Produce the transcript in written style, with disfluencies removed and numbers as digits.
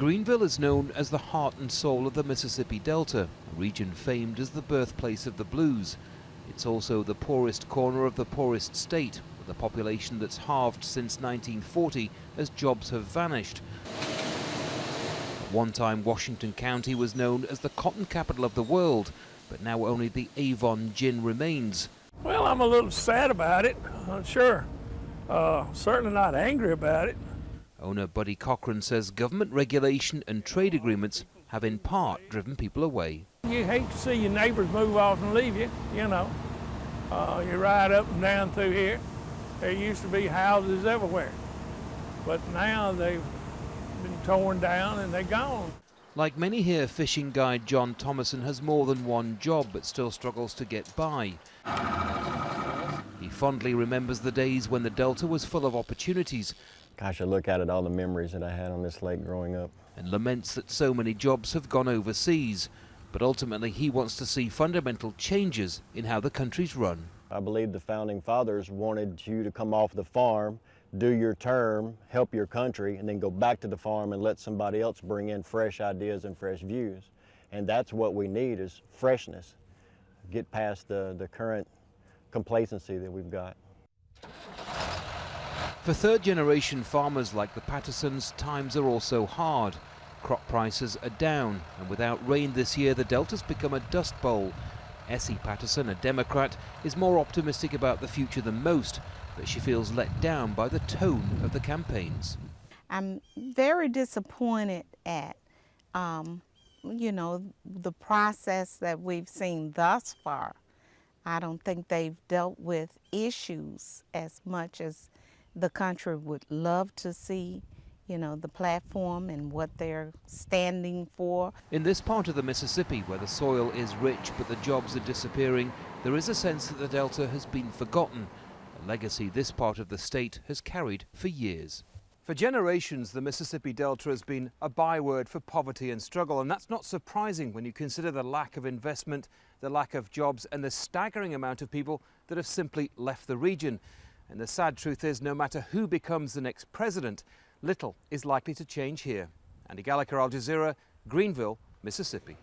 Greenville is known as the heart and soul of the Mississippi Delta, a region famed as the birthplace of the blues. It's also the poorest corner of the poorest state, with a population that's halved since 1940 as jobs have vanished. At one time, Washington County was known as the cotton capital of the world, but now only the Avon gin remains. Well, I'm a little sad about it, sure. Certainly not angry about it. Owner Buddy COCHRAN says government regulation and trade agreements have in part driven people away. You hate to see your neighbors move off and leave you, you know. You ride up and down through here. There used to be houses everywhere, but now they've been torn down and they're gone. Like many here, fishing guide John THOMASON has more than one job but still struggles to get by. He fondly remembers the days when the Delta was full of opportunities. Gosh, I look at it, all the memories that I had on this lake growing up. And laments that so many jobs have gone overseas. But ultimately he wants to see fundamental changes in how the country's run. I believe the founding fathers wanted you to come off the farm, do your term, help your country, and then go back to the farm and let somebody else bring in fresh ideas and fresh views. And that's what we need, is freshness. Get past the current complacency that we've got. For third-generation farmers like the Pattersons, times are also hard. Crop prices are down, and without rain this year, the Delta's become a dust bowl. ESSIE Patterson, a Democrat, is more optimistic about the future than most, but she feels let down by the tone of the campaigns. I'm very disappointed at, the process that we've seen thus far. I don't think they've dealt with issues as much as the country would love to see, the platform and what they're standing for. In this part of the Mississippi, where the soil is rich but the jobs are disappearing, there is a sense that the Delta has been forgotten, a legacy this part of the state has carried for years. For generations, the Mississippi Delta has been a byword for poverty and struggle, and that's not surprising when you consider the lack of investment, the lack of jobs, and the staggering amount of people that have simply left the region. And the sad truth is, no matter who becomes the next president, little is likely to change here. Andy Gallacher, Jazeera, Greenville, Mississippi.